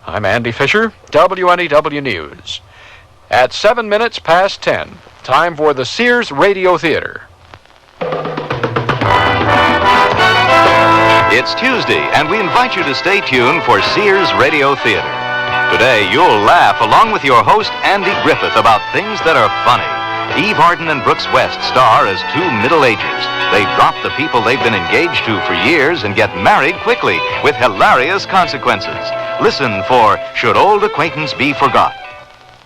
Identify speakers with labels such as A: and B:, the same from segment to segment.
A: I'm Andy Fisher, WNEW News. At 7 minutes past 10, time for the Sears Radio Theater.
B: It's Tuesday, and we invite you to stay tuned for Sears Radio Theater. Today, you'll laugh along with your host, Andy Griffith, about things that are funny. Eve Arden and Brooks West star as two middle-agers. They drop the people they've been engaged to for years and get married quickly with hilarious consequences. Listen for Should Old Acquaintance Be Forgot?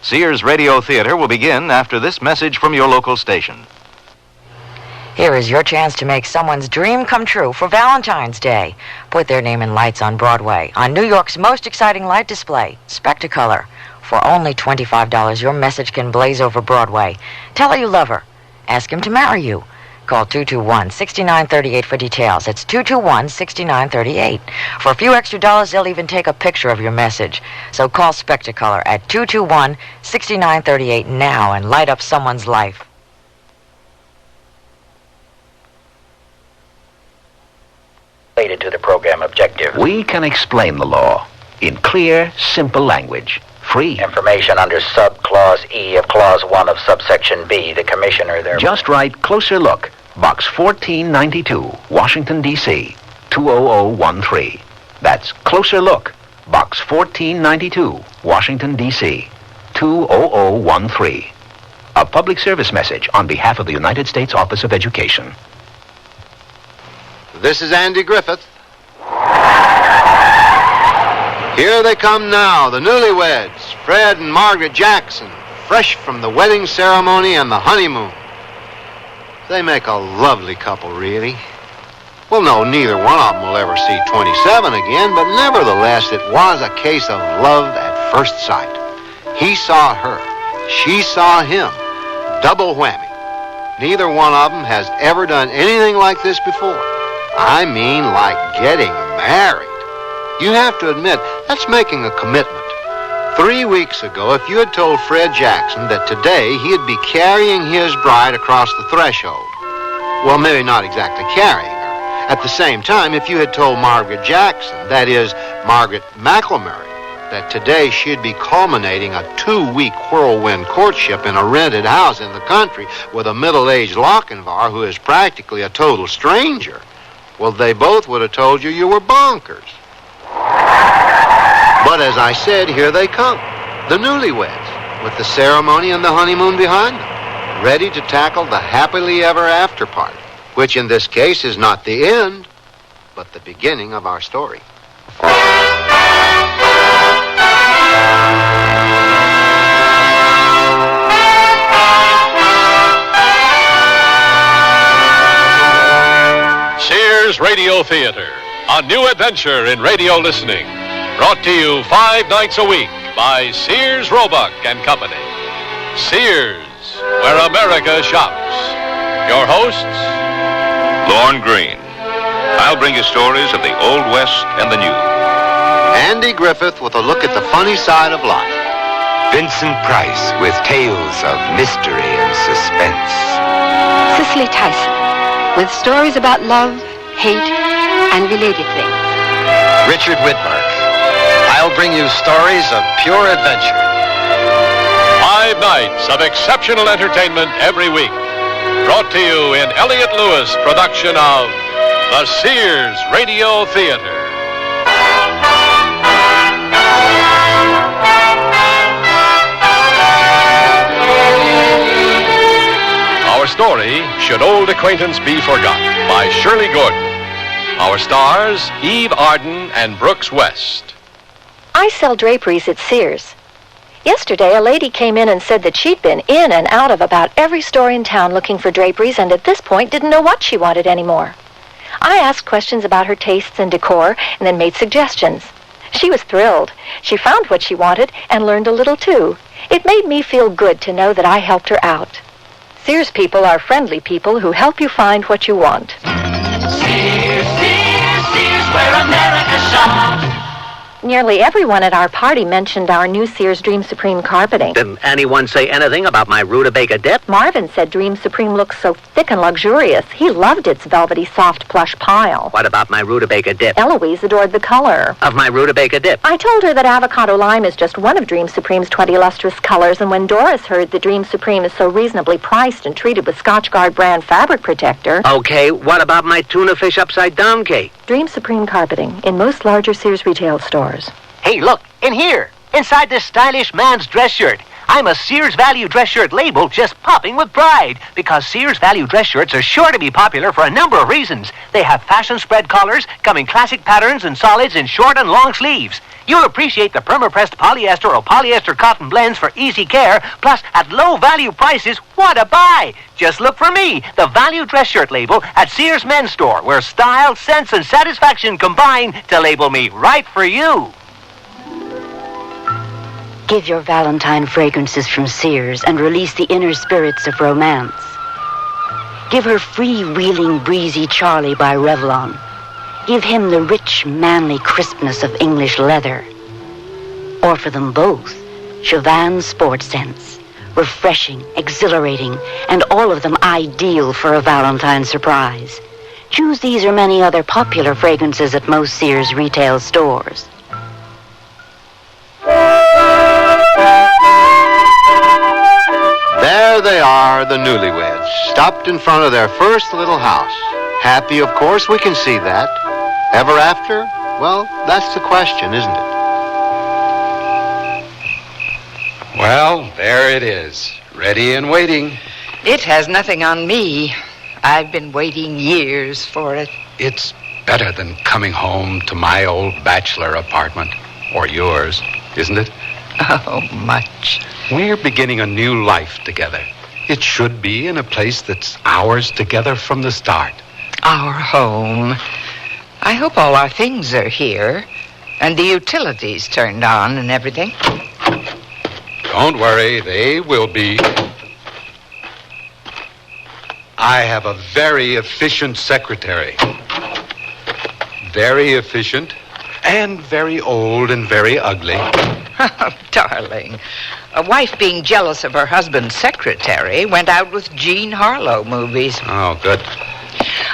B: Sears Radio Theater will begin after this message from your local station.
C: Here is your chance to make someone's dream come true for Valentine's Day. Put their name in lights on Broadway, on New York's most exciting light display, Spectacolor. For only $25, your message can blaze over Broadway. Tell her you love her. Ask him to marry you. Call 221-6938 for details. It's 221-6938. For a few extra dollars, they'll even take a picture of your message. So call Spectacolor at 221-6938 now and light up someone's life.
D: Related to the program objective.
E: We can explain the law in clear, simple language. Free.
D: Information under sub-clause E of clause 1 of subsection B. The commissioner there.
E: Just write Closer Look, Box 1492, Washington, D.C., 20013. That's Closer Look, Box 1492, Washington, D.C., 20013. A public service message on behalf of the United States Office of Education.
F: This is Andy Griffith. Here they come now, the newlyweds, Fred and Margaret Jackson, fresh from the wedding ceremony and the honeymoon. They make a lovely couple, really. Well, no, neither one of them will ever see 27 again, but nevertheless, it was a case of love at first sight. He saw her. She saw him. Double whammy. Neither one of them has ever done anything like this before. I mean, like getting married. You have to admit, that's making a commitment. 3 weeks ago, if you had told Fred Jackson that today he'd be carrying his bride across the threshold, well, maybe not exactly carrying her. At the same time, if you had told Margaret Jackson, that is, Margaret McElmurray, that today she'd be culminating a 2-week whirlwind courtship in a rented house in the country with a middle-aged Lochinvar who is practically a total stranger, well, they both would have told you you were bonkers. But as I said, here they come, the newlyweds, with the ceremony and the honeymoon behind them, ready to tackle the happily ever after part, which in this case is not the end, but the beginning of our story.
G: Sears Radio Theater, a new adventure in radio listening. Brought to you 5 nights a week by Sears Roebuck and Company. Sears, where America shops. Your hosts,
B: Lorne Green. I'll bring you stories of the Old West and the New.
F: Andy Griffith with a look at the funny side of life.
H: Vincent Price with tales of mystery and suspense.
I: Cicely Tyson with stories about love, hate, and related things.
J: Richard Widmark. I'll bring you stories of pure adventure.
G: 5 nights of exceptional entertainment every week. Brought to you in Elliott Lewis production of the Sears Radio Theater. Our story, Should Old Acquaintance Be Forgot, by Shirley Gordon. Our stars, Eve Arden and Brooks West.
I: I sell draperies at Sears. Yesterday, a lady came in and said that she'd been in and out of about every store in town looking for draperies and at this point didn't know what she wanted anymore. I asked questions about her tastes and decor and then made suggestions. She was thrilled. She found what she wanted and learned a little too. It made me feel good to know that I helped her out. Sears people are friendly people who help you find what you want.
K: Sears, Sears, Sears, where America shops.
I: Nearly everyone at our party mentioned our new Sears Dream Supreme carpeting.
K: Didn't anyone say anything about my rutabaga dip?
I: Marvin said Dream Supreme looks so thick and luxurious. He loved its velvety, soft plush pile.
K: What about my rutabaga dip?
I: Eloise adored the color
K: Of my rutabaga dip.
I: I told her that avocado lime is just one of Dream Supreme's 20 lustrous colors, and when Doris heard that Dream Supreme is so reasonably priced and treated with Scotchgard brand fabric protector...
K: Okay, what about my tuna fish upside down cake?
I: Dream Supreme carpeting in most larger Sears retail stores.
K: Hey, look, in here, inside this stylish man's dress shirt. I'm a Sears Value dress shirt label just popping with pride, because Sears Value dress shirts are sure to be popular for a number of reasons. They have fashion spread collars, come in classic patterns and solids in short and long sleeves. You'll appreciate the perma-pressed polyester or polyester cotton blends for easy care, plus at low value prices, what a buy! Just look for me, the Value dress shirt label at Sears Men's Store, where style, sense, and satisfaction combine to label me right for you.
L: Give your Valentine fragrances from Sears and release the inner spirits of romance. Give her freewheeling, breezy Charlie by Revlon. Give him the rich, manly crispness of English leather. Or for them both, Chauvin Sport Scents. Refreshing, exhilarating, and all of them ideal for a Valentine surprise. Choose these or many other popular fragrances at most Sears retail stores.
F: There they are, the newlyweds, stopped in front of their first little house. Happy, of course, we can see that. Ever after? Well, that's the question, isn't it?
H: Well, there it is. Ready and waiting.
M: It has nothing on me. I've been waiting years for it.
H: It's better than coming home to my old bachelor apartment. Or yours, isn't it?
M: Oh, much.
H: We're beginning a new life together. It should be in a place that's ours together from the start.
M: Our home. I hope all our things are here, and the utilities turned on and everything.
H: Don't worry, they will be. I have a very efficient secretary. Very efficient, and very old and very ugly.
M: Oh, darling. A wife being jealous of her husband's secretary went out with Jean Harlow movies.
H: Oh, good.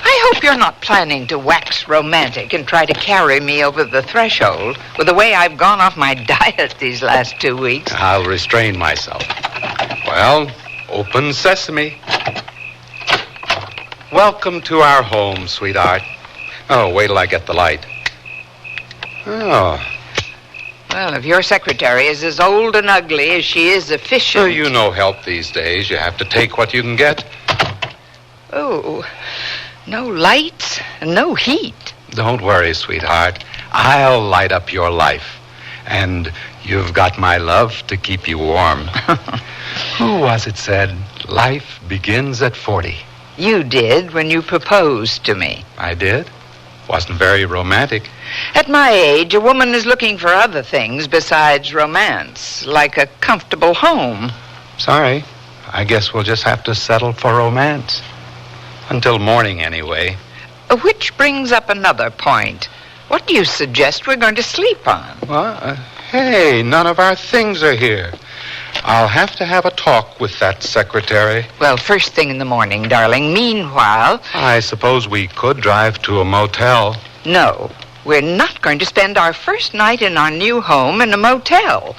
M: I hope you're not planning to wax romantic and try to carry me over the threshold with the way I've gone off my diet these last 2 weeks.
H: I'll restrain myself. Well, open sesame. Welcome to our home, sweetheart. Oh, wait till I get the light. Oh.
M: Well, if your secretary is as old and ugly as she is efficient...
H: Oh, you know help these days. You have to take what you can get.
M: Oh, no lights and no heat.
H: Don't worry, sweetheart. I'll light up your life. And you've got my love to keep you warm. Who was it said, life begins at 40?
M: You did when you proposed to me.
H: I did? Wasn't very romantic.
M: At my age, a woman is looking for other things besides romance, like a comfortable home.
H: Sorry. I guess we'll just have to settle for romance. Until morning, anyway.
M: Which brings up another point. What do you suggest we're going to sleep on?
H: Well, hey, none of our things are here. I'll have to have a talk with that secretary.
M: Well, first thing in the morning, darling. Meanwhile...
H: I suppose we could drive to a motel.
M: No, we're not going to spend our first night in our new home in a motel.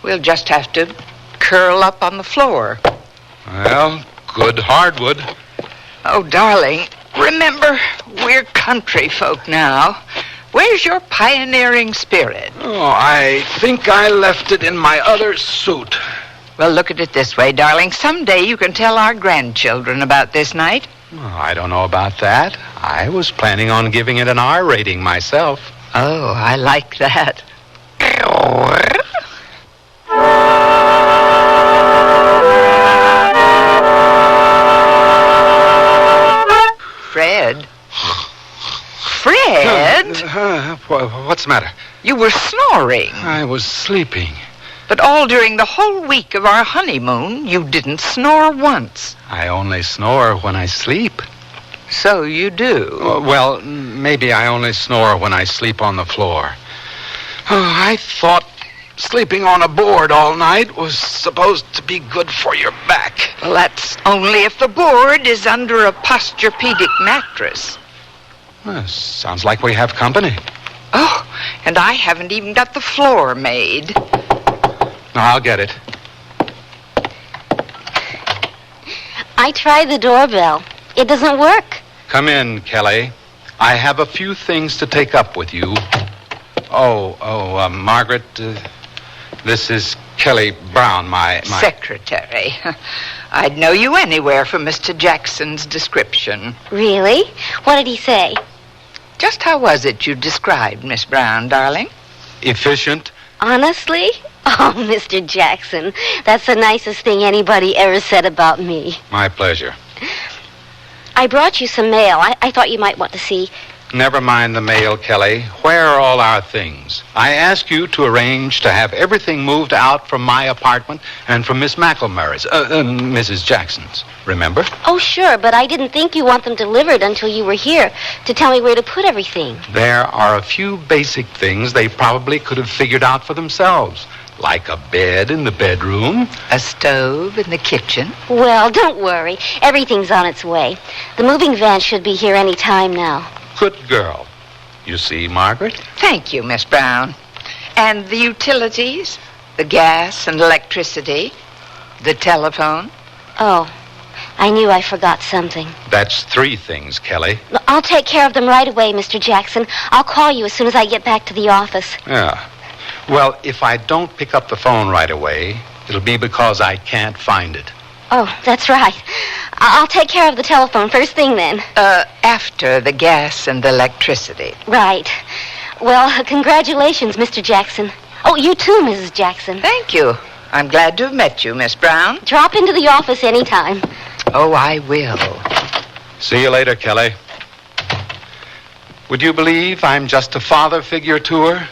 M: We'll just have to curl up on the floor.
H: Well, good hardwood.
M: Oh, darling, remember, we're country folk now. Where's your pioneering spirit?
H: Oh, I think I left it in my other suit.
M: Well, look at it this way, darling. Someday you can tell our grandchildren about this night.
H: Oh, I don't know about that. I was planning on giving it an R rating myself.
M: Oh, I like that. Fred? Fred?
H: What's the matter?
M: You were snoring.
H: I was sleeping.
M: But all during the whole week of our honeymoon, you didn't snore once.
H: I only snore when I sleep.
M: So you do?
H: Well, maybe I only snore when I sleep on the floor. Oh, I thought sleeping on a board all night was supposed to be good for your back.
M: Well, that's only if the board is under a posturepedic mattress.
H: Sounds like we have company.
M: Oh, and I haven't even got the floor made.
H: No, I'll get it.
N: I tried the doorbell. It doesn't work.
H: Come in, Kelly. I have a few things to take up with you. Margaret, this is Kelly Brown, my...
M: Secretary. I'd know you anywhere from Mr. Jackson's description.
N: Really? What did he say?
M: Just how was it you described Miss Brown, darling?
H: Efficient.
N: Honestly? Oh, Mr. Jackson, that's the nicest thing anybody ever said about me.
H: My pleasure.
N: I brought you some mail. I thought you might want to see.
H: Never mind the mail, Kelly. Where are all our things? I asked you to arrange to have everything moved out from my apartment and from Miss McElmurray's, Mrs. Jackson's. Remember?
N: Oh, sure, but I didn't think you want them delivered until you were here to tell me where to put everything.
H: There are a few basic things they probably could have figured out for themselves, like a bed in the bedroom.
M: A stove in the kitchen.
N: Well, don't worry. Everything's on its way. The moving van should be here any time now.
H: Good girl. You see, Margaret?
M: Thank you, Miss Brown. And the utilities? The gas and electricity? The telephone?
N: Oh, I knew I forgot something.
H: That's 3 things, Kelly.
N: I'll take care of them right away, Mr. Jackson. I'll call you as soon as I get back to the office.
H: Yeah. Well, if I don't pick up the phone right away, it'll be because I can't find it.
N: Oh, that's right. I'll take care of the telephone first thing then.
M: After the gas and the electricity.
N: Right. Well, congratulations, Mr. Jackson. Oh, you too, Mrs. Jackson.
M: Thank you. I'm glad to have met you, Miss Brown.
N: Drop into the office anytime.
M: Oh, I will.
H: See you later, Kelly. Would you believe I'm just a father figure to her?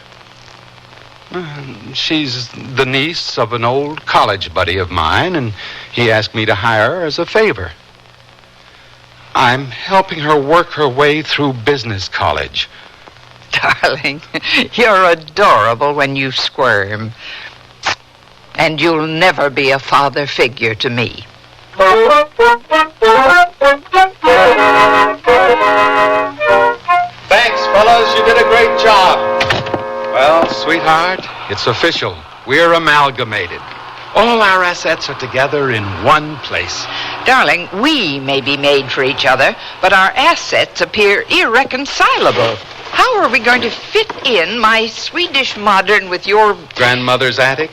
H: She's the niece of an old college buddy of mine, and he asked me to hire her as a favor. I'm helping her work her way through business college.
M: Darling, you're adorable when you squirm. And you'll never be a father figure to me.
H: Thanks, fellas. You did a great job. Well, sweetheart, it's official. We're amalgamated. All our assets are together in one place.
M: Darling, we may be made for each other, but our assets appear irreconcilable. How are we going to fit in my Swedish modern with your...
H: grandmother's attic?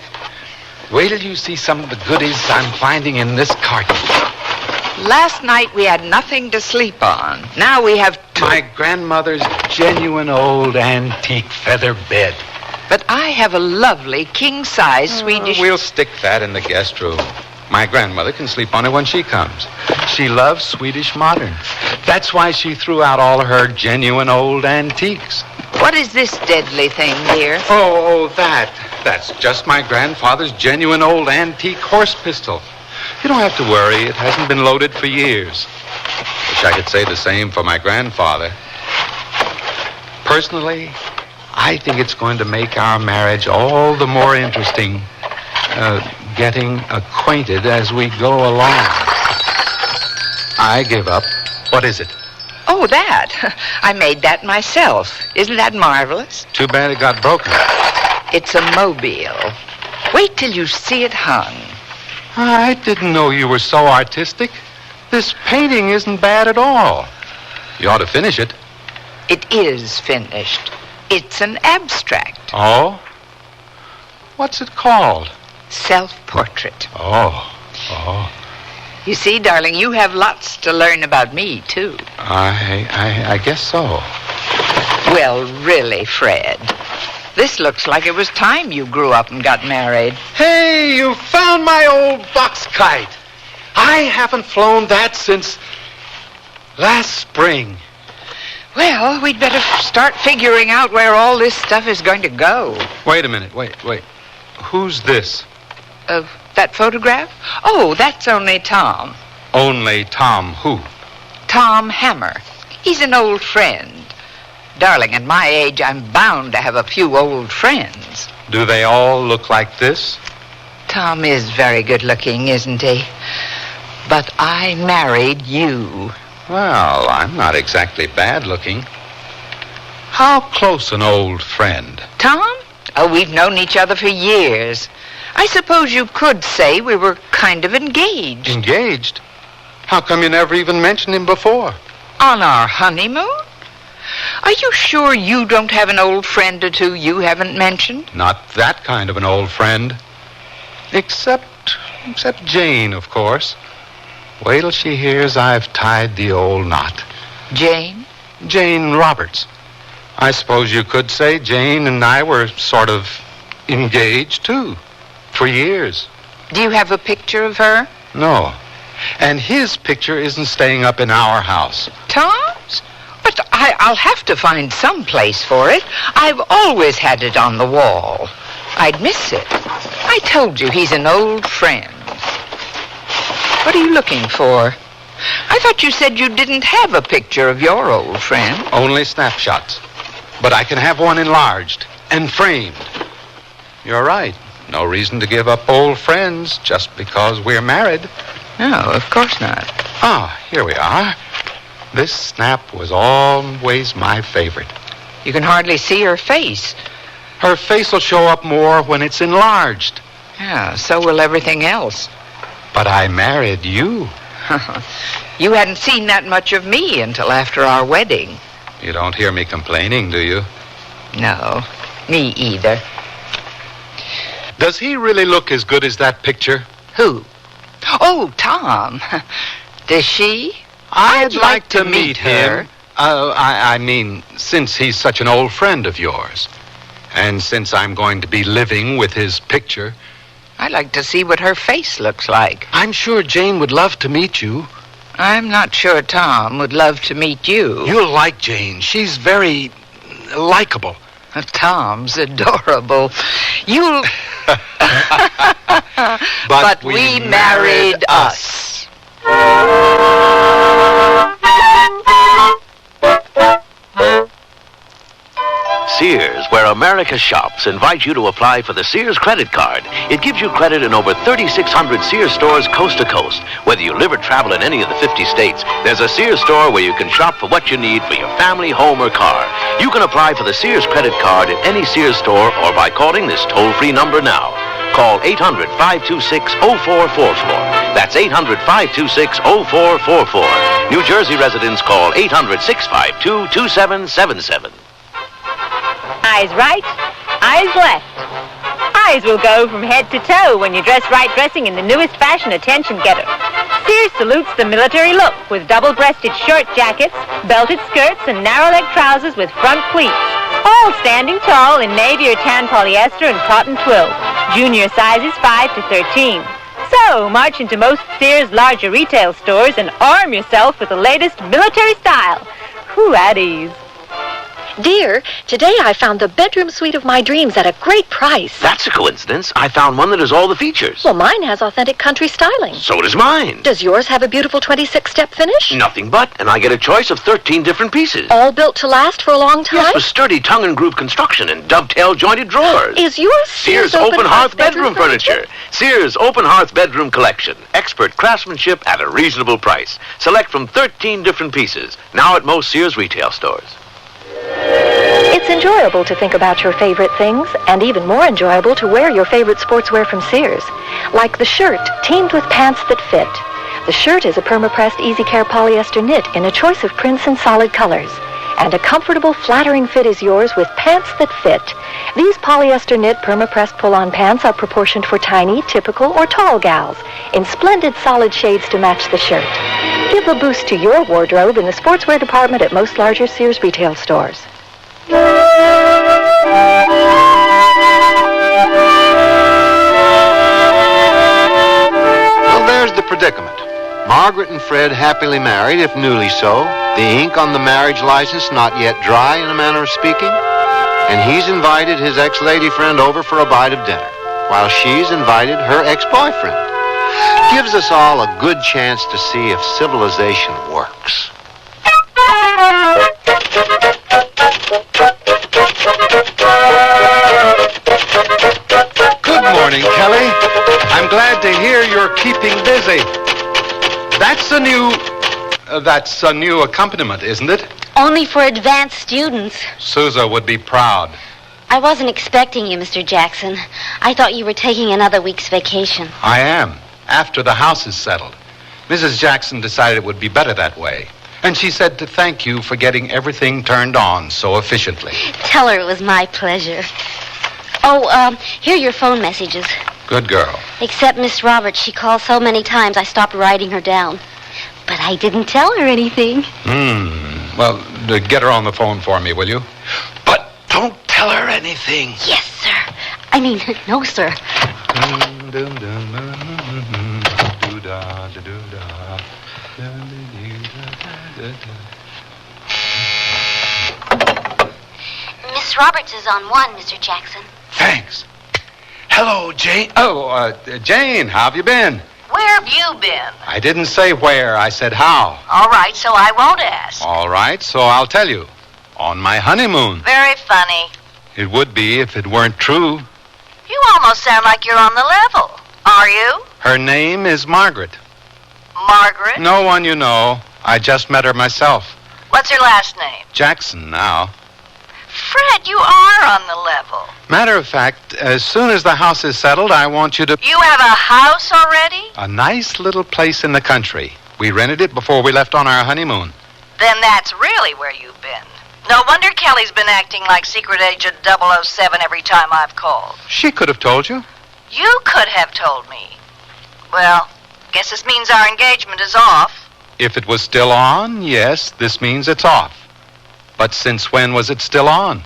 H: Wait till you see some of the goodies I'm finding in this carton.
M: Last night we had nothing to sleep on. Now we have
H: my grandmother's genuine old antique feather bed.
M: But I have a lovely king-size Swedish...
H: We'll stick that in the guest room. My grandmother can sleep on it when she comes. She loves Swedish modern. That's why she threw out all her genuine old antiques.
M: What is this deadly thing, dear?
H: Oh, that. That's just my grandfather's genuine old antique horse pistol. You don't have to worry. It hasn't been loaded for years. Wish I could say the same for my grandfather. Personally, I think it's going to make our marriage all the more interesting, getting acquainted as we go along. I give up. What is it?
M: Oh, that. I made that myself. Isn't that marvelous?
H: Too bad it got broken.
M: It's a mobile. Wait till you see it hung.
H: I didn't know you were so artistic. This painting isn't bad at all. You ought to finish it.
M: It is finished. It's an abstract.
H: Oh? What's it called?
M: Self-portrait.
H: Oh.
M: You see, darling, you have lots to learn about me, too.
H: I guess so.
M: Well, really, Fred, this looks like it was time you grew up and got married.
H: Hey, you found my old box kite. I haven't flown that since last spring.
M: Well, we'd better start figuring out where all this stuff is going to go.
H: Wait a minute. Wait. Who's this?
M: That photograph? Oh, that's only Tom.
H: Only Tom who?
M: Tom Hammer. He's an old friend. Darling, at my age, I'm bound to have a few old friends.
H: Do they all look like this?
M: Tom is very good looking, isn't he? But I married you.
H: Well, I'm not exactly bad looking. How close an old friend?
M: Tom? Oh, we've known each other for years. I suppose you could say we were kind of engaged.
H: Engaged? How come you never even mentioned him before?
M: On our honeymoon? Are you sure you don't have an old friend or two you haven't mentioned?
H: Not that kind of an old friend. Except Jane, of course. Wait till she hears I've tied the old knot.
M: Jane?
H: Jane Roberts. I suppose you could say Jane and I were sort of engaged, too. For years.
M: Do you have a picture of her?
H: No. And his picture isn't staying up in our house.
M: Tom's? But I'll have to find some place for it. I've always had it on the wall. I'd miss it. I told you he's an old friend. What are you looking for? I thought you said you didn't have a picture of your old friend.
H: Only snapshots. But I can have one enlarged and framed. You're right. No reason to give up old friends just because we're married.
M: No, of course not.
H: Ah, here we are. This snap was always my favorite.
M: You can hardly see her face.
H: Her face will show up more when it's enlarged.
M: Yeah, so will everything else.
H: But I married you.
M: You hadn't seen that much of me until after our wedding.
H: You don't hear me complaining, do you?
M: No, me either.
H: Does he really look as good as that picture?
M: Who? Oh, Tom. Does she?
H: I'd like to meet him. I mean, since he's such an old friend of yours. And since I'm going to be living with his picture.
M: I'd like to see what her face looks like.
H: I'm sure Jane would love to meet you.
M: I'm not sure Tom would love to meet you.
H: You'll like Jane. She's very likable.
M: Tom's adorable. You'll...
H: But we married us.
O: Sears, where America shops, invite you to apply for the Sears credit card. It gives you credit in over 3,600 Sears stores coast to coast. Whether you live or travel in any of the 50 states, there's a Sears store where you can shop for what you need for your family, home, or car. You can apply for the Sears credit card at any Sears store or by calling this toll-free number now. Call 800-526-0444. That's 800-526-0444. New Jersey residents call 800-652-2777.
P: Eyes right, eyes left. Eyes will go from head to toe when you dress right dressing in the newest fashion attention getter. Sears salutes the military look with double-breasted short jackets, belted skirts, and narrow-leg trousers with front pleats. All standing tall in navy or tan polyester and cotton twill. Junior sizes 5 to 13. So, march into most Sears larger retail stores and arm yourself with the latest military style. Who at ease.
I: Dear, today I found the bedroom suite of my dreams at a great price.
O: That's a coincidence. I found one that has all the features.
I: Well, mine has authentic country styling.
O: So does mine.
I: Does yours have a beautiful 26-step finish?
O: Nothing but, and I get a choice of 13 different pieces.
I: All built to last for a long time?
O: Yes, with sturdy tongue and groove construction and dovetail jointed drawers.
I: Is yours
O: Sears Open Hearth Bedroom Furniture? Sears Open Hearth Bedroom Collection. Expert craftsmanship at a reasonable price. Select from 13 different pieces. Now at most Sears retail stores.
I: It's enjoyable to think about your favorite things, and even more enjoyable to wear your favorite sportswear from Sears. Like the shirt, teamed with pants that fit. The shirt is a perma-pressed easy care polyester knit in a choice of prints and solid colors. And a comfortable, flattering fit is yours with pants that fit. These polyester knit perma-pressed pull-on pants are proportioned for tiny, typical, or tall gals, in splendid solid shades to match the shirt. Give a boost to your wardrobe in the sportswear department at most larger Sears retail stores.
F: Well, there's the predicament. Margaret and Fred happily married, if newly so. The ink on the marriage license not yet dry, in a manner of speaking. And he's invited his ex-lady friend over for a bite of dinner, while she's invited her ex-boyfriend. Gives us all a good chance to see if civilization works.
H: Good morning, Kelly. I'm glad to hear you're keeping busy. That's a new accompaniment, isn't it?
N: Only for advanced students.
H: Sousa would be proud.
N: I wasn't expecting you, Mr. Jackson. I thought you were taking another week's vacation.
H: I am, after the house is settled. Mrs. Jackson decided it would be better that way. And she said to thank you for getting everything turned on so efficiently.
N: Tell her it was my pleasure. Oh, here are your phone messages.
H: Good girl.
N: Except Miss Roberts, she called so many times I stopped writing her down. But I didn't tell her anything.
H: Well, get her on the phone for me, will you? But don't tell her anything.
N: Yes, sir. I mean, no, sir. Miss Roberts is on one, Mr. Jackson.
H: Thanks. Hello, Jane. Jane, how have you been?
Q: Where have you been?
H: I didn't say where, I said how.
Q: All right, so I won't ask.
H: All right, so I'll tell you. On my honeymoon.
Q: Very funny.
H: It would be if it weren't true.
Q: You almost sound like you're on the level. Are you?
H: Her name is Margaret.
Q: Margaret?
H: No one you know. I just met her myself.
Q: What's her last name?
H: Jackson now.
Q: Fred, you are on the level.
H: Matter of fact, as soon as the house is settled, I want you to...
Q: You have a house already?
H: A nice little place in the country. We rented it before we left on our honeymoon.
Q: Then that's really where you've been. No wonder Kelly's been acting like Secret Agent 007 every time I've called.
H: She could have told you.
Q: You could have told me. Well, guess this means our engagement is off.
H: If it was still on, yes, this means it's off. But since when was it still on?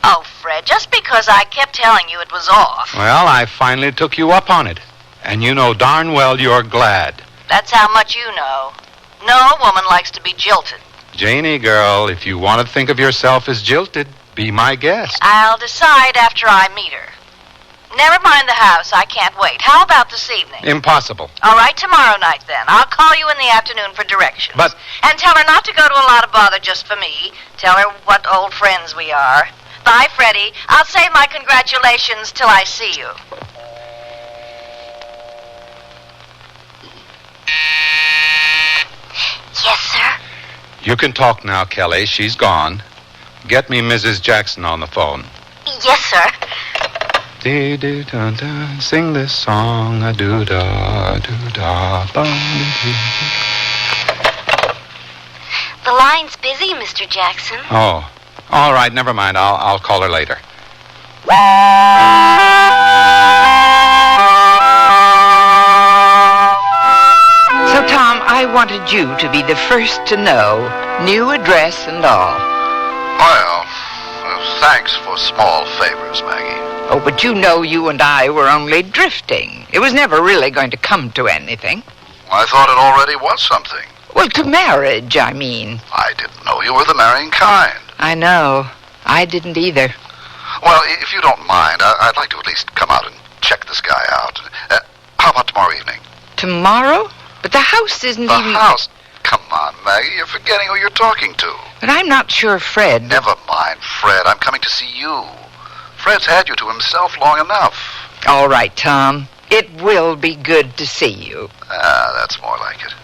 Q: Oh, Fred, just because I kept telling you it was off.
H: Well, I finally took you up on it. And you know darn well you're glad.
Q: That's how much you know. No woman likes to be jilted.
H: Janie, girl, if you want to think of yourself as jilted, be my guest.
Q: I'll decide after I meet her. Never mind the house. I can't wait. How about this evening?
H: Impossible.
Q: All right, tomorrow night then. I'll call you in the afternoon for directions.
H: But...
Q: And tell her not to go to a lot of bother just for me. Tell her what old friends we are. Bye, Freddie. I'll save my congratulations till I see you.
N: Yes, sir.
H: You can talk now, Kelly. She's gone. Get me Mrs. Jackson on the phone.
N: Yes, sir.
H: Dee-dee-da-da, sing this song, a-doo-da, bum-dee-dee.
N: The line's busy, Mr. Jackson.
H: Oh, all right, never mind. I'll call her later.
M: So, Tom, I wanted you to be the first to know, new address and all.
R: Well, thanks for small favors, Maggie.
M: Oh, but you know you and I were only drifting. It was never really going to come to anything.
R: I thought it already was something.
M: Well, to marriage, I mean.
R: I didn't know you were the marrying kind.
M: I know. I didn't either.
R: Well, if you don't mind, I'd like to at least come out and check this guy out. How about tomorrow evening?
M: Tomorrow? But the house isn't even...
R: The house? Come on, Maggie, you're forgetting who you're talking to.
M: But I'm not sure Fred...
R: Never mind, Fred. I'm coming to see you. Fred's had you to himself long enough.
M: All right, Tom. It will be good to see you.
R: That's more like it.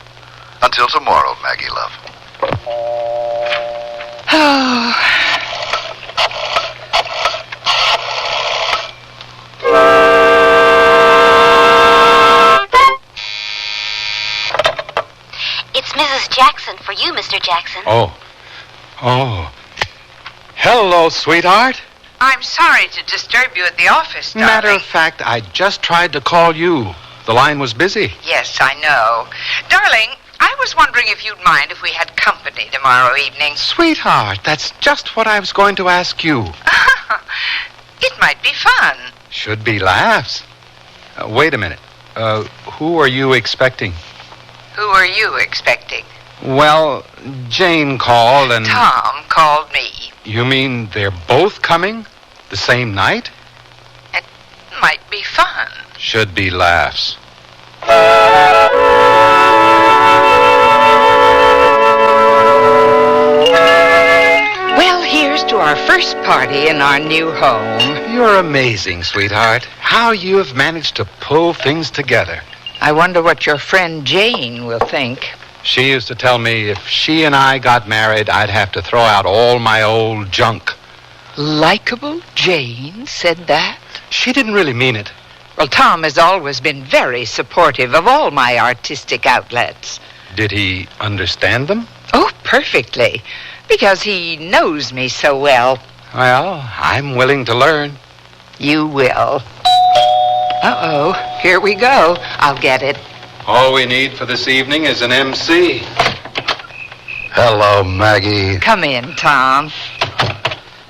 R: Until tomorrow, Maggie, love.
N: It's Mrs. Jackson for you, Mr. Jackson.
H: Oh. Hello, sweetheart.
M: I'm sorry to disturb you at the office, darling.
H: Matter of fact, I just tried to call you. The line was busy.
M: Yes, I know. Darling, I was wondering if you'd mind if we had company tomorrow evening.
H: Sweetheart, that's just what I was going to ask you.
M: It might be fun.
H: Should be laughs. Wait a minute. Who are you expecting?
M: Who are you expecting?
H: Well, Jane called and...
M: Tom called me.
H: You mean they're both coming? The same night?
M: It might be fun.
H: Should be laughs.
M: Well, here's to our first party in our new home.
H: You're amazing, sweetheart. How you have managed to pull things together.
M: I wonder what your friend Jane will think.
H: She used to tell me if she and I got married, I'd have to throw out all my old junk.
M: Likeable Jane said that?
H: She didn't really mean it.
M: Well, Tom has always been very supportive of all my artistic outlets.
H: Did he understand them?
M: Oh, perfectly. Because he knows me so well.
H: Well, I'm willing to learn.
M: You will. Uh-oh, here we go. I'll get it.
H: All we need for this evening is an MC.
R: Hello, Maggie.
M: Come in, Tom.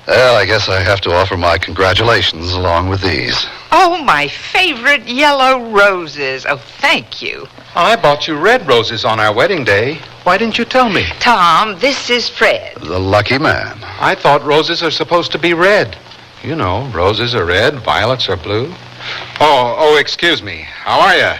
R: Well, I guess I have to offer my congratulations along with these.
M: Oh, my favorite yellow roses. Oh, thank you.
H: I bought you red roses on our wedding day. Why didn't you tell me?
M: Tom, this is Fred.
R: The lucky man.
H: I thought roses are supposed to be red. You know, roses are red, violets are blue. Oh, excuse me. How are you?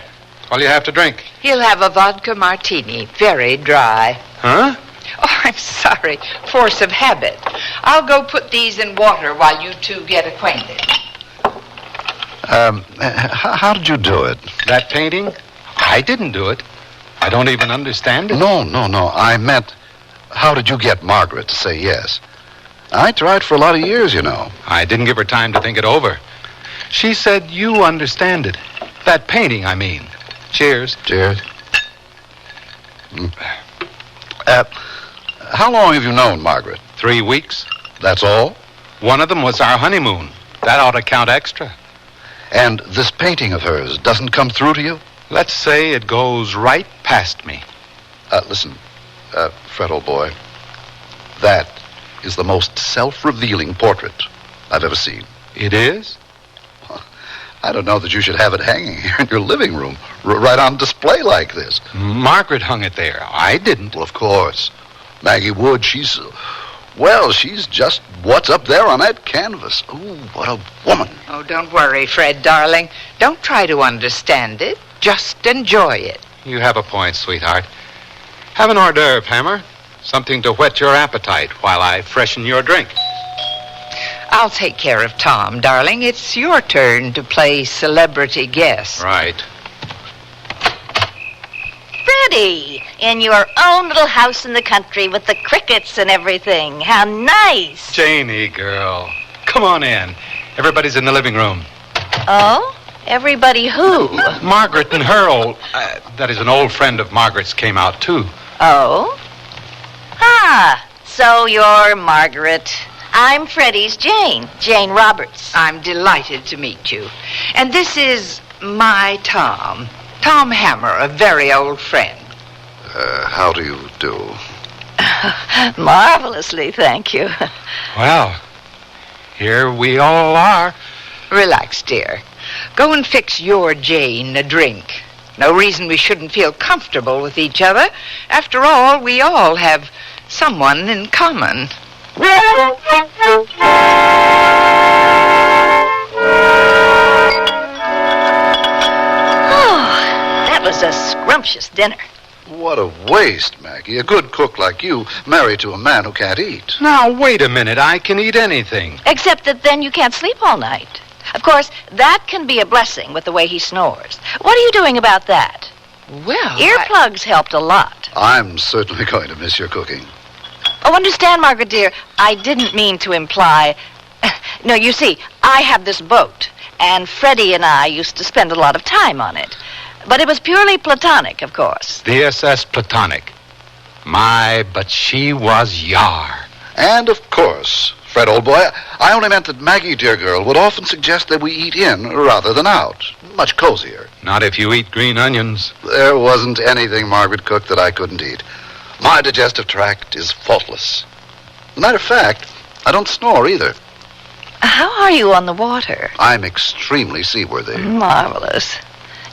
H: What'll you have to drink?
M: He'll have a vodka martini, very dry.
H: Huh?
M: Oh, I'm sorry. Force of habit. I'll go put these in water while you two get acquainted.
R: How did you do it?
H: That painting? I didn't do it. I don't even understand it.
R: No. I meant, how did you get Margaret to say yes? I tried for a lot of years, you know.
H: I didn't give her time to think it over. She said you understand it. That painting, I mean. Cheers.
R: Cheers. How long have you known Margaret?
H: 3 weeks.
R: That's all?
H: One of them was our honeymoon. That ought to count extra.
R: And this painting of hers doesn't come through to you?
H: Let's say it goes right past me.
R: Listen, Fred, old boy, that is the most self-revealing portrait I've ever seen.
H: It is?
R: I don't know that you should have it hanging here in your living room, right on display like this.
H: Margaret hung it there. I didn't.
R: Well, of course. Maggie Wood, she's just what's up there on that canvas. Ooh, what a woman.
M: Oh, don't worry, Fred, darling. Don't try to understand it. Just enjoy it.
H: You have a point, sweetheart. Have an hors d'oeuvre, Hammer. Something to whet your appetite while I freshen your drink.
M: I'll take care of Tom, darling. It's your turn to play celebrity guest.
H: Right.
Q: Freddie, in your own little house in the country with the crickets and everything. How nice.
H: Janie, girl. Come on in. Everybody's in the living room.
Q: Oh? Everybody who?
H: Margaret and her that is an old friend of Margaret's came out, too.
Q: Oh? Ah, so you're Margaret. I'm Freddie's Jane Roberts.
M: I'm delighted to meet you. And this is my Tom Hammer, a very old friend.
R: How do you do?
Q: Marvelously, thank you.
H: Well, here we all are.
M: Relax, dear. Go and fix your Jane a drink. No reason we shouldn't feel comfortable with each other. After all, we all have someone in common.
Q: That was a scrumptious dinner.
R: What a waste, Maggie. A good cook like you married to a man who can't eat.
H: Now, wait a minute. I can eat anything.
Q: Except that then you can't sleep all night. Of course, that can be a blessing with the way he snores. What are you doing about that?
M: Well,
Q: earplugs helped a lot.
R: I'm certainly going to miss your cooking.
Q: Oh, understand, Margaret, dear, I didn't mean to imply... No, you see, I have this boat, and Freddie and I used to spend a lot of time on it. But it was purely platonic, of course.
H: The SS Platonic. My, but she was yar.
R: And, of course, Fred, old boy, I only meant that Maggie, dear girl, would often suggest that we eat in rather than out. Much cozier.
H: Not if you eat green onions.
R: There wasn't anything Margaret cooked that I couldn't eat. My digestive tract is faultless. As a matter of fact, I don't snore either.
Q: How are you on the water?
R: I'm extremely seaworthy.
Q: Marvelous.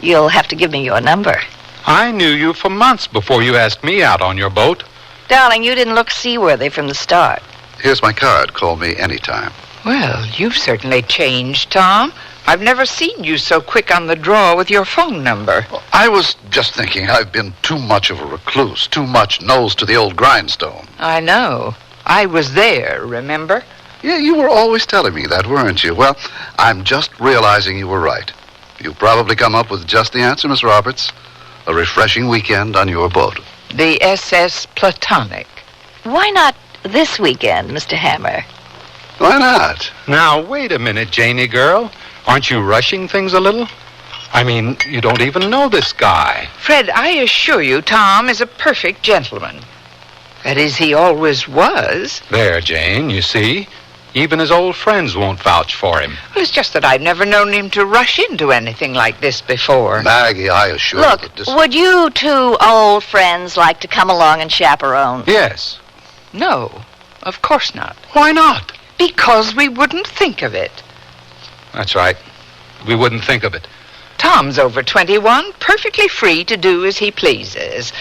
Q: You'll have to give me your number.
H: I knew you for months before you asked me out on your boat.
Q: Darling, you didn't look seaworthy from the start.
R: Here's my card. Call me anytime.
M: Well, you've certainly changed, Tom. I've never seen you so quick on the draw with your phone number.
R: I was just thinking I've been too much of a recluse, too much nose to the old grindstone.
M: I know. I was there, remember?
R: Yeah, you were always telling me that, weren't you? Well, I'm just realizing you were right. You've probably come up with just the answer, Miss Roberts. A refreshing weekend on your boat.
M: The SS Platonic.
Q: Why not this weekend, Mr. Hammer?
R: Why not?
H: Now, wait a minute, Janie girl. Aren't you rushing things a little? I mean, you don't even know this guy.
M: Fred, I assure you, Tom is a perfect gentleman. That is, he always was.
H: There, Jane, you see. Even his old friends won't vouch for him.
M: Well, it's just that I've never known him to rush into anything like this before.
R: Maggie, I assure
Q: Look,
R: you that this...
Q: would you two old friends like to come along and chaperone?
H: Yes.
M: No, of course not.
H: Why not?
M: Because we wouldn't think of it.
H: That's right. We wouldn't think of it.
M: Tom's over 21, perfectly free to do as he pleases.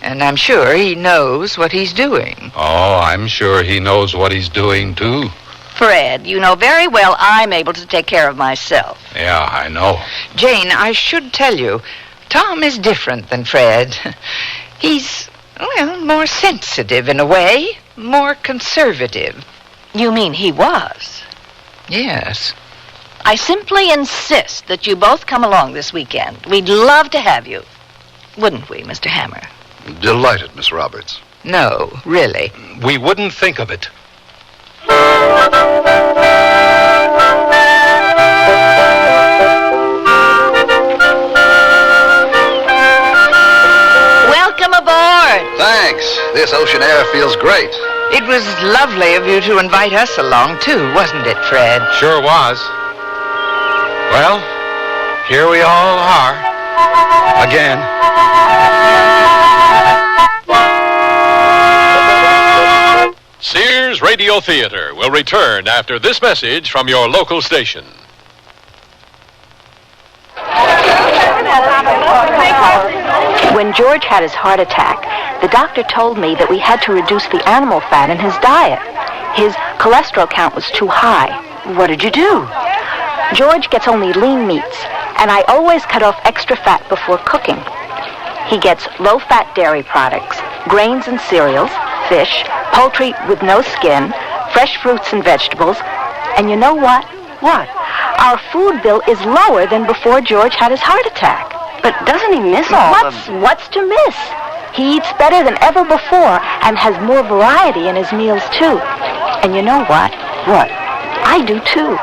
M: And I'm sure he knows what he's doing.
H: Oh, I'm sure he knows what he's doing, too.
Q: Fred, you know very well I'm able to take care of myself.
H: Yeah, I know.
M: Jane, I should tell you, Tom is different than Fred. He's, well, more sensitive in a way, more conservative.
Q: You mean he was?
M: Yes.
Q: I simply insist that you both come along this weekend. We'd love to have you. Wouldn't we, Mr. Hammer?
R: Delighted, Miss Roberts.
M: No, really.
H: We wouldn't think of it.
Q: Welcome aboard.
R: Thanks. This ocean air feels great.
M: It was lovely of you to invite us along, too, wasn't it, Fred?
H: Sure was. Well, here we all are. Again.
G: Sears Radio Theater will return after this message from your local station.
S: When George had his heart attack, the doctor told me that we had to reduce the animal fat in his diet. His cholesterol count was too high. What did you do? George gets only lean meats, and I always cut off extra fat before cooking. He gets low-fat dairy products, grains and cereals, fish, poultry with no skin, fresh fruits and vegetables, and you know what? What? Our food bill is lower than before George had his heart attack.
T: But doesn't he miss all of them?
S: What's to miss? He eats better than ever before and has more variety in his meals, too. And you know what?
T: What?
S: I do, too.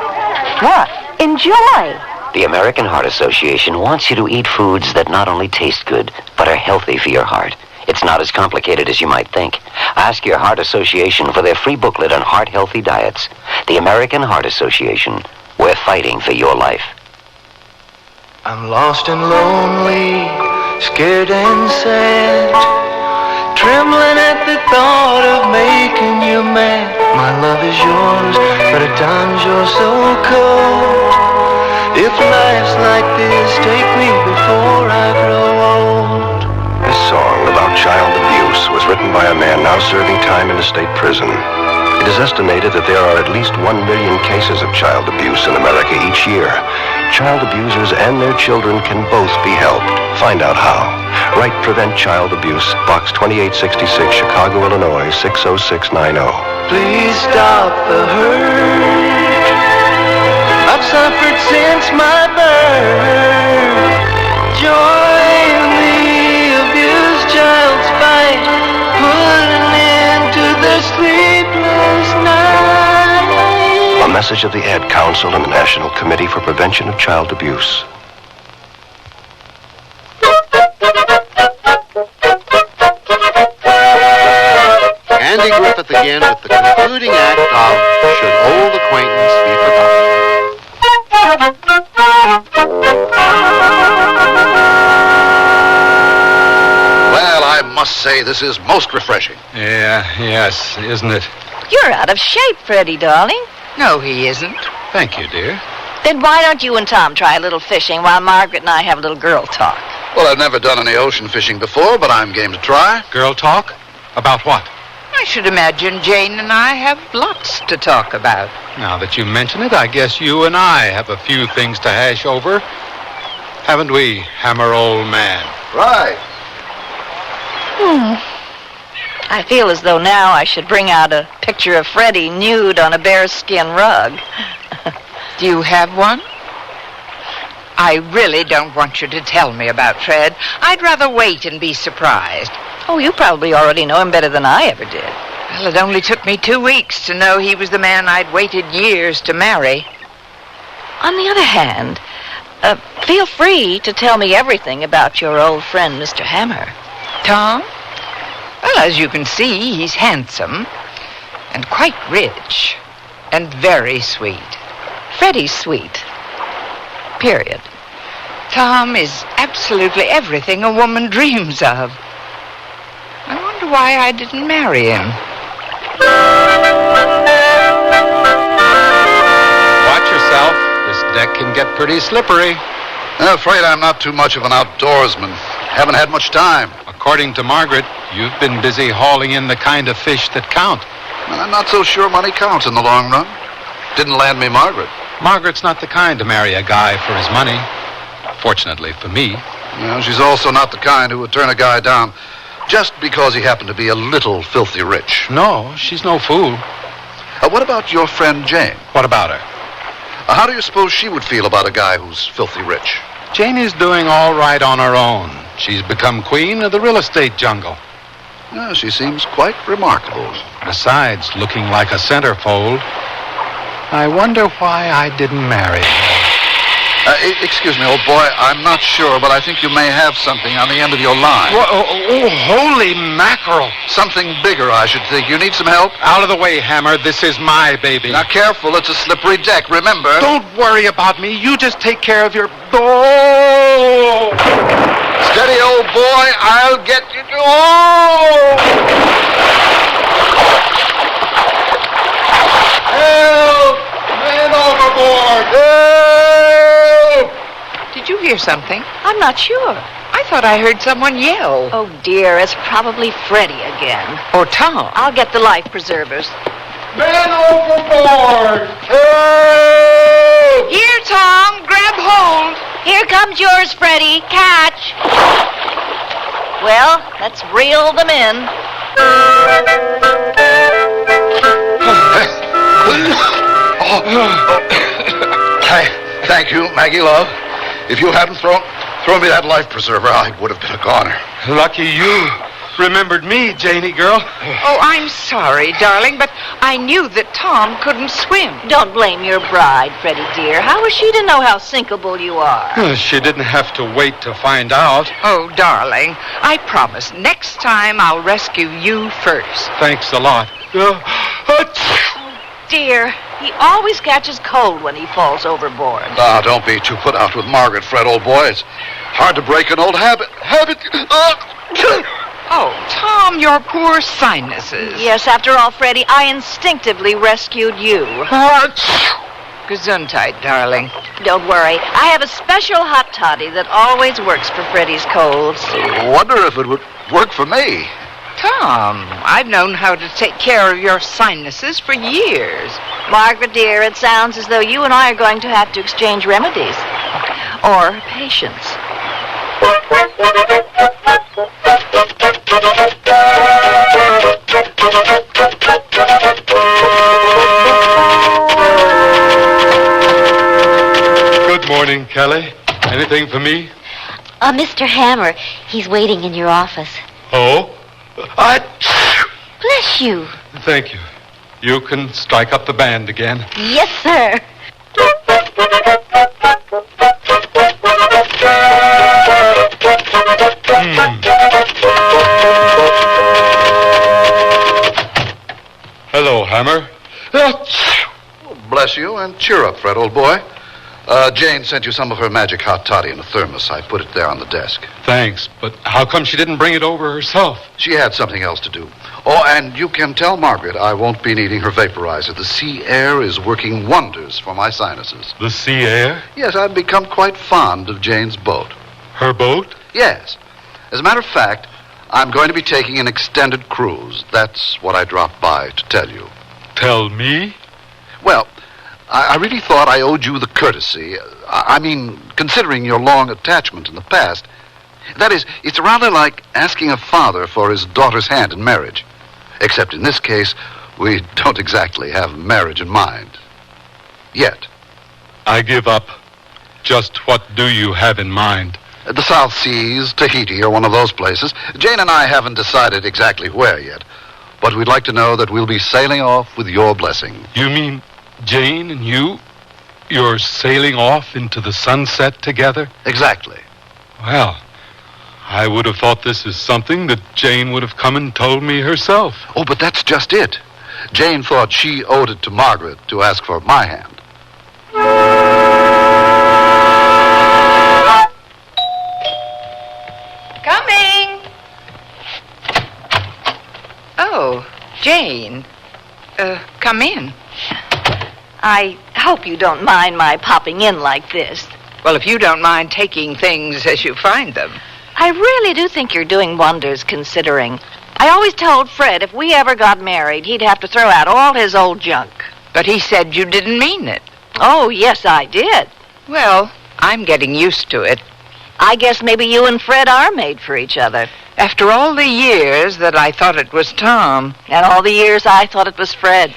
T: What?
S: Enjoy.
U: The American Heart Association wants you to eat foods that not only taste good, but are healthy for your heart. It's not as complicated as you might think. Ask your Heart Association for their free booklet on heart-healthy diets. The American Heart Association. We're fighting for your life.
V: I'm lost and lonely, scared and sad, trembling at the thought of making you mad. My love is yours, but at times you're so cold. If life's like this, take me before I grow old.
W: This song about child abuse was written by a man now serving time in a state prison. It is estimated that there are at least 1 million cases of child abuse in America each year. Child abusers and their children can both be helped. Find out how. Write Prevent Child Abuse, Box 2866, Chicago, Illinois, 60690.
V: Please stop the hurt I've suffered since my birth. Join the abused child's fight. Put an end to the sleepless night.
W: A message of the Ad Council and the National Committee for Prevention of Child Abuse.
F: Andy Griffith again with the concluding act of Should Old Acquaintance Be Forgotten?
R: Well, I must say this is most refreshing.
H: Yes, isn't it?
Q: You're out of shape, Freddie, darling.
M: No, he isn't.
H: Thank you, dear.
Q: Then why don't you and Tom try a little fishing while Margaret and I have a little girl talk?
R: Well, I've never done any ocean fishing before, but I'm game to try.
H: Girl talk? About what?
M: I should imagine Jane and I have lots to talk about.
H: Now that you mention it, I guess you and I have a few things to hash over. Haven't we, Hammer, old man?
R: Right.
Q: I feel as though now I should bring out a picture of Freddie nude on a bearskin rug.
M: Do you have one? I really don't want you to tell me about Fred. I'd rather wait and be surprised.
Q: Oh, you probably already know him better than I ever did.
M: Well, it only took me 2 weeks to know he was the man I'd waited years to marry.
Q: On the other hand, feel free to tell me everything about your old friend, Mr. Hammer.
M: Tom? Well, as you can see, he's handsome and quite rich and very sweet.
Q: Freddie's sweet. Period.
M: Tom is absolutely everything a woman dreams of. I wonder why I didn't marry him.
H: Watch yourself. This deck can get pretty slippery.
R: I'm afraid I'm not too much of an outdoorsman. Haven't had much time.
H: According to Margaret, you've been busy hauling in the kind of fish that count.
R: Well, I'm not so sure money counts in the long run. Didn't land me Margaret.
H: Margaret's not the kind to marry a guy for his money. Fortunately for me.
R: Well, she's also not the kind who would turn a guy down just because he happened to be a little filthy rich.
H: No, she's no fool.
R: What about your friend Jane?
H: What about her?
R: How do you suppose she would feel about a guy who's filthy rich?
H: Janie's doing all right on her own. She's become queen of the real estate jungle.
R: Yeah, she seems quite remarkable.
H: Besides looking like a centerfold, I wonder why I didn't marry her.
R: Excuse me, old boy. I'm not sure, but I think you may have something on the end of your line.
H: Holy mackerel.
R: Something bigger, I should think. You need some help?
H: Out of the way, Hammer. This is my baby.
R: Now, careful. It's a slippery deck, remember?
H: Don't worry about me. You just take care of your... Oh!
R: Steady, old boy. I'll get you. Oh! Help! Man overboard! Help!
M: Did you hear something? I'm not sure. I thought I heard someone yell.
Q: Oh, dear, it's probably Freddie again.
M: Or Tom.
Q: I'll get the life preservers.
R: Man overboard! Help!
M: Here, Tom. Grab hold.
N: Here comes yours, Freddie. Catch.
Q: Well, let's reel them in.
R: Thank you, Maggie, love. If you hadn't thrown me that life preserver, I would have been a goner.
H: Lucky you remembered me, Janie girl.
M: Oh, I'm sorry, darling, but I knew that Tom couldn't swim.
Q: Don't blame your bride, Freddie dear. How was she to know how sinkable you are?
H: She didn't have to wait to find out.
M: Oh, darling, I promise next time I'll rescue you first.
H: Thanks a lot.
Q: Dear, he always catches cold when he falls overboard.
R: Ah, don't be too put out with Margaret, Fred, old boy. It's hard to break an old habit.
M: Oh, Tom, your poor sinuses.
Q: Yes, after all, Freddie, I instinctively rescued you.
M: Gesundheit, darling.
Q: Don't worry. I have a special hot toddy that always works for Freddie's colds.
R: I wonder if it would work for me.
M: Tom, I've known how to take care of your sinuses for years.
Q: Margaret, dear, it sounds as though you and I are going to have to exchange remedies. Or patience.
H: Good morning, Kelly. Anything for me?
N: Mr. Hammer, he's waiting in your office.
H: Oh?
N: Bless you.
H: Thank you. You can strike up the band again.
N: Yes, sir.
H: Hello, Hammer.
R: Bless you, and cheer up, Fred, old boy. Jane sent you some of her magic hot toddy in a thermos. I put it there on the desk.
H: Thanks, but how come she didn't bring it over herself?
R: She had something else to do. Oh, and you can tell Margaret I won't be needing her vaporizer. The sea air is working wonders for my sinuses.
H: The sea air?
R: Yes, I've become quite fond of Jane's boat.
H: Her boat?
R: Yes. As a matter of fact, I'm going to be taking an extended cruise. That's what I dropped by to tell you.
H: Tell me?
R: Well, I really thought I owed you the courtesy. I mean, considering your long attachment in the past. That is, it's rather like asking a father for his daughter's hand in marriage. Except in this case, we don't exactly have marriage in mind. Yet.
H: I give up. Just what do you have in mind?
R: The South Seas, Tahiti, or one of those places. Jane and I haven't decided exactly where yet. But we'd like to know that we'll be sailing off with your blessing.
H: You mean Jane and you? You're sailing off into the sunset together?
R: Exactly.
H: Well, I would have thought this is something that Jane would have come and told me herself.
R: Oh, but that's just it. Jane thought she owed it to Margaret to ask for my hand.
M: Coming! Oh, Jane. Come in.
Q: I hope you don't mind my popping in like this.
M: Well, if you don't mind taking things as you find them.
Q: I really do think you're doing wonders, considering. I always told Fred if we ever got married, he'd have to throw out all his old junk.
M: But he said you didn't mean it.
Q: Oh, yes, I did.
M: Well, I'm getting used to it.
Q: I guess maybe you and Fred are made for each other.
M: After all the years that I thought it was Tom.
Q: And all the years I thought it was Fred.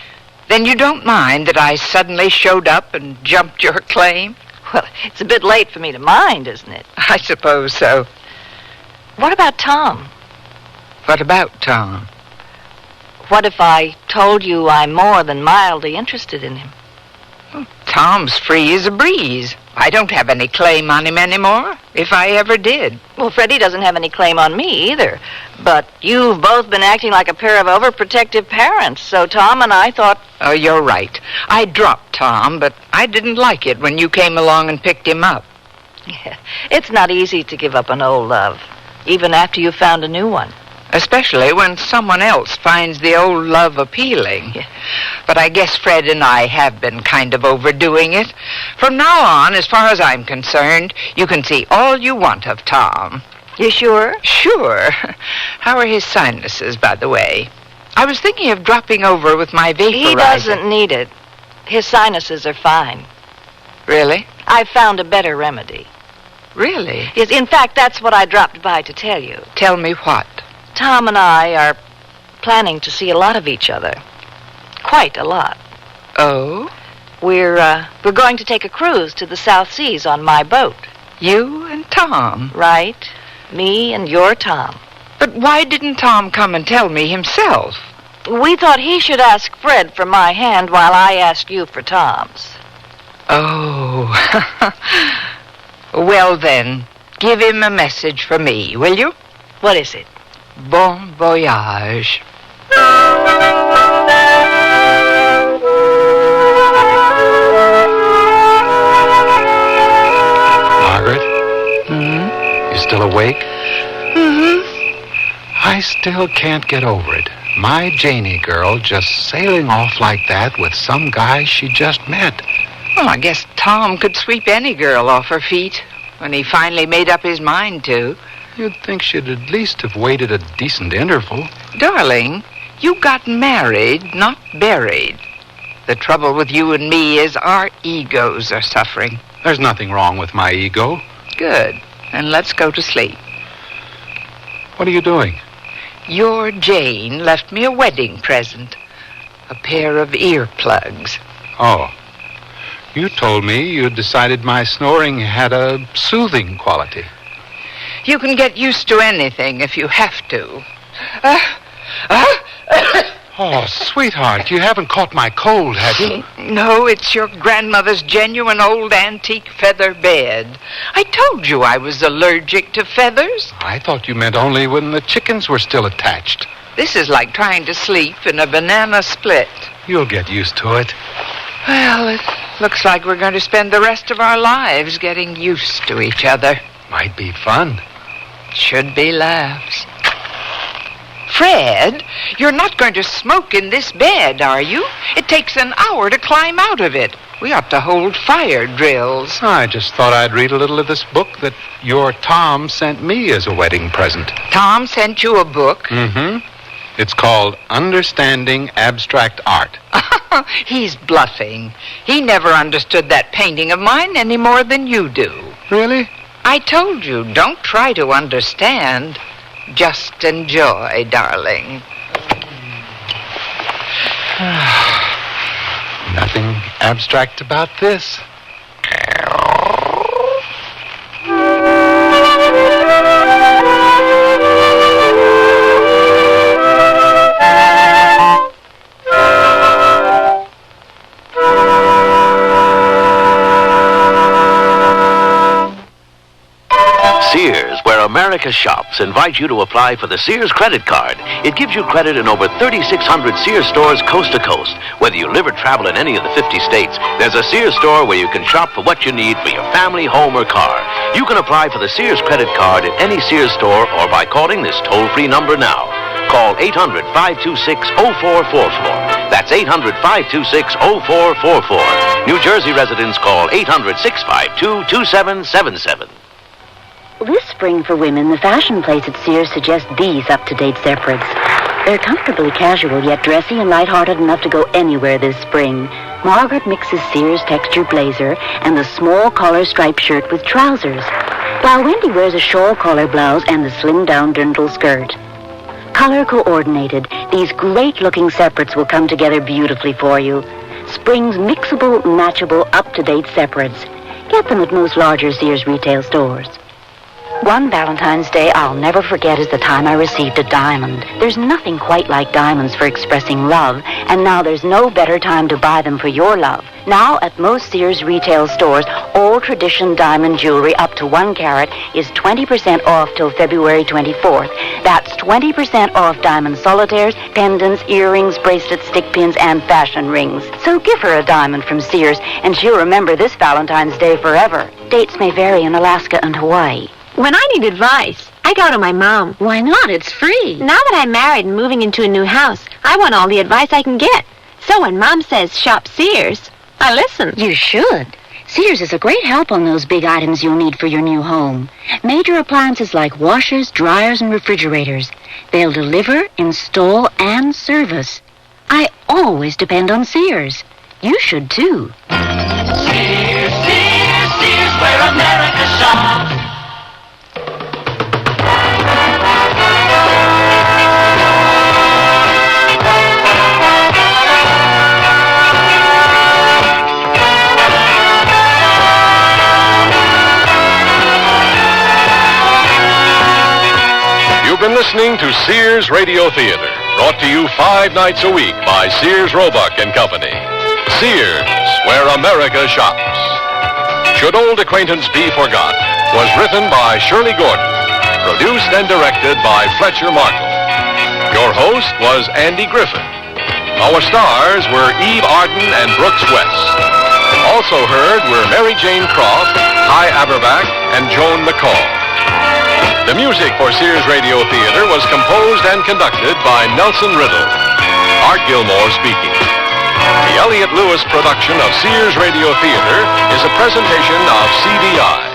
M: Then you don't mind that I suddenly showed up and jumped your claim?
Q: Well, it's a bit late for me to mind, isn't it?
M: I suppose so.
Q: What about Tom?
M: What about Tom?
Q: What if I told you I'm more than mildly interested in him?
M: Well, Tom's free as a breeze. I don't have any claim on him anymore, if I ever did.
Q: Well, Freddie doesn't have any claim on me either. But you've both been acting like a pair of overprotective parents, so Tom and I thought...
M: Oh, you're right. I dropped Tom, but I didn't like it when you came along and picked him up.
Q: Yeah, it's not easy to give up an old love, even after you've found a new one.
M: Especially when someone else finds the old love appealing.
Q: Yeah.
M: But I guess Fred and I have been kind of overdoing it. From now on, as far as I'm concerned, you can see all you want of Tom.
Q: You sure?
M: Sure. How are his sinuses, by the way? I was thinking of dropping over with my vaporizer.
Q: He doesn't need it. His sinuses are fine.
M: Really?
Q: I've found a better remedy.
M: Really?
Q: Yes, in fact, that's what I dropped by to tell you.
M: Tell me what?
Q: Tom and I are planning to see a lot of each other. Quite a lot.
M: Oh?
Q: We're going to take a cruise to the South Seas on my boat.
M: You and Tom?
Q: Right. Me and your Tom.
M: But why didn't Tom come and tell me himself?
Q: We thought he should ask Fred for my hand while I asked you for Tom's.
M: Oh. Well then, give him a message for me, will you?
Q: What is it?
M: Bon voyage.
H: Margaret?
M: Hmm?
H: You still awake?
M: Mm-hmm.
H: I still can't get over it. My Janie girl just sailing off like that with some guy she just met.
M: Well, I guess Tom could sweep any girl off her feet when he finally made up his mind to.
H: You'd think she'd at least have waited a decent interval.
M: Darling, you got married, not buried. The trouble with you and me is our egos are suffering.
H: There's nothing wrong with my ego.
M: Good. And let's go to sleep.
H: What are you doing?
M: Your Jane left me a wedding present. A pair of earplugs.
H: Oh. You told me you'd decided my snoring had a soothing quality.
M: You can get used to anything if you have to.
H: Oh, sweetheart, you haven't caught my cold, have you?
M: No, it's your grandmother's genuine old antique feather bed. I told you I was allergic to feathers.
H: I thought you meant only when the chickens were still attached.
M: This is like trying to sleep in a banana split.
H: You'll get used to it.
M: Well, it looks like we're going to spend the rest of our lives getting used to each other.
H: Might be fun.
M: Should be laughs. Fred, you're not going to smoke in this bed, are you? It takes an hour to climb out of it. We ought to hold fire drills.
H: I just thought I'd read a little of this book that your Tom sent me as a wedding present.
M: Tom sent you a book?
H: Mm-hmm. It's called Understanding Abstract Art.
M: He's bluffing. He never understood that painting of mine any more than you do.
H: Really?
M: I told you, don't try to understand. Just enjoy, darling.
H: Nothing abstract about this.
O: Sears, where America shops, invite you to apply for the Sears credit card. It gives you credit in over 3,600 Sears stores coast to coast. Whether you live or travel in any of the 50 states, there's a Sears store where you can shop for what you need for your family, home, or car. You can apply for the Sears credit card at any Sears store or by calling this toll-free number now. Call 800-526-0444. That's 800-526-0444. New Jersey residents call 800-652-2777.
L: This spring for women, the fashion place at Sears suggests these up-to-date separates. They're comfortably casual, yet dressy and lighthearted enough to go anywhere this spring. Margaret mixes Sears texture blazer and the small collar striped shirt with trousers, while Wendy wears a shawl collar blouse and the slimmed-down dirndl skirt. Color coordinated, these great-looking separates will come together beautifully for you. Spring's mixable, matchable, up-to-date separates. Get them at most larger Sears retail stores. One Valentine's Day I'll never forget is the time I received a diamond. There's nothing quite like diamonds for expressing love, and now there's no better time to buy them for your love. Now, at most Sears retail stores, all tradition diamond jewelry up to 1 carat is 20% off till February 24th. That's 20% off diamond solitaires, pendants, earrings, bracelets, stick pins, and fashion rings. So give her a diamond from Sears, and she'll remember this Valentine's Day forever. Dates may vary in Alaska and Hawaii.
P: When I need advice, I go to my mom.
N: Why not? It's free.
P: Now that I'm married and moving into a new house, I want all the advice I can get. So when Mom says shop Sears, I listen.
N: You should. Sears is a great help on those big items you'll need for your new home. Major appliances like washers, dryers, and refrigerators. They'll deliver, install, and service. I always depend on Sears. You should too.
V: Sears, Sears, Sears, where America shops.
G: You've been listening to Sears Radio Theater, brought to you 5 nights a week by Sears Roebuck and Company. Sears, where America shops. Should Old Acquaintance Be Forgot was written by Shirley Gordon, produced and directed by Fletcher Markle. Your host was Andy Griffith. Our stars were Eve Arden and Brooks West. Also heard were Mary Jane Croft, Ty Aberback, and Joan McCall. The music for Sears Radio Theater was composed and conducted by Nelson Riddle. Art Gilmore speaking. The Elliott Lewis production of Sears Radio Theater is a presentation of CBI.